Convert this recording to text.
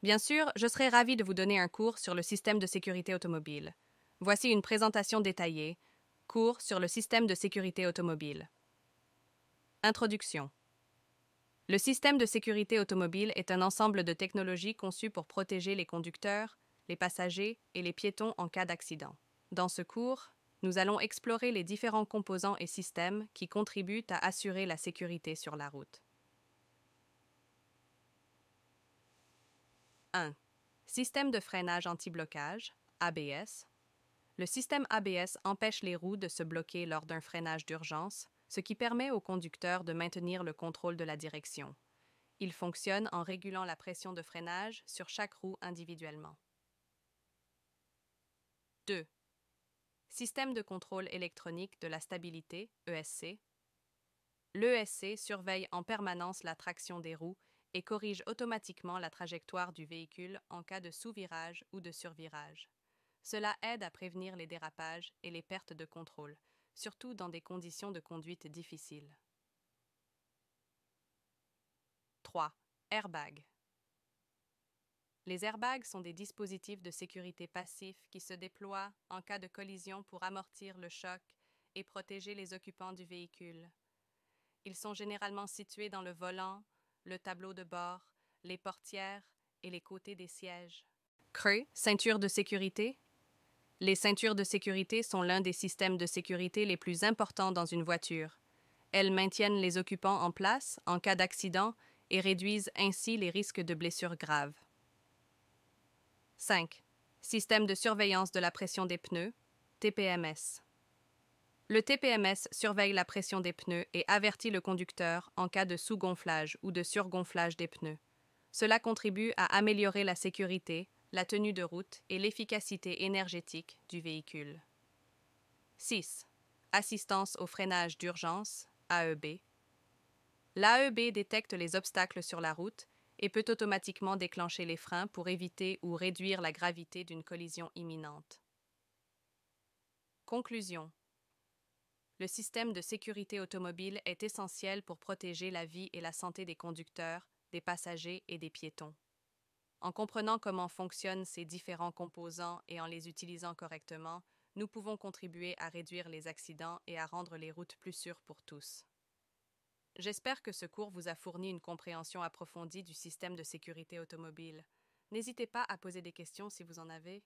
Bien sûr, je serais ravie de vous donner un cours sur le système de sécurité automobile. Voici une présentation détaillée. Cours sur le système de sécurité automobile. Introduction. Le système de sécurité automobile est un ensemble de technologies conçues pour protéger les conducteurs, les passagers et les piétons en cas d'accident. Dans ce cours, nous allons explorer les différents composants et systèmes qui contribuent à assurer la sécurité sur la route. 1. Système de freinage anti-blocage, ABS. Le système ABS empêche les roues de se bloquer lors d'un freinage d'urgence, ce qui permet au conducteur de maintenir le contrôle de la direction. Il fonctionne en régulant la pression de freinage sur chaque roue individuellement. 2. Système de contrôle électronique de la stabilité, ESC. L'ESC surveille en permanence la traction des roues et corrige automatiquement la trajectoire du véhicule en cas de sous-virage ou de survirage. Cela aide à prévenir les dérapages et les pertes de contrôle, surtout dans des conditions de conduite difficiles. 3. Airbag. Les airbags sont des dispositifs de sécurité passifs qui se déploient en cas de collision pour amortir le choc et protéger les occupants du véhicule. Ils sont généralement situés dans le volant, le tableau de bord, les portières et les côtés des sièges. Creux, ceinture de sécurité. Les ceintures de sécurité sont l'un des systèmes de sécurité les plus importants dans une voiture. Elles maintiennent les occupants en place en cas d'accident et réduisent ainsi les risques de blessures graves. 5. Système de surveillance de la pression des pneus, TPMS. Le TPMS surveille la pression des pneus et avertit le conducteur en cas de sous-gonflage ou de surgonflage des pneus. Cela contribue à améliorer la sécurité, la tenue de route et l'efficacité énergétique du véhicule. 6. Assistance au freinage d'urgence, AEB. L'AEB détecte les obstacles sur la route et peut automatiquement déclencher les freins pour éviter ou réduire la gravité d'une collision imminente. Conclusion. Le système de sécurité automobile est essentiel pour protéger la vie et la santé des conducteurs, des passagers et des piétons. En comprenant comment fonctionnent ces différents composants et en les utilisant correctement, nous pouvons contribuer à réduire les accidents et à rendre les routes plus sûres pour tous. J'espère que ce cours vous a fourni une compréhension approfondie du système de sécurité automobile. N'hésitez pas à poser des questions si vous en avez.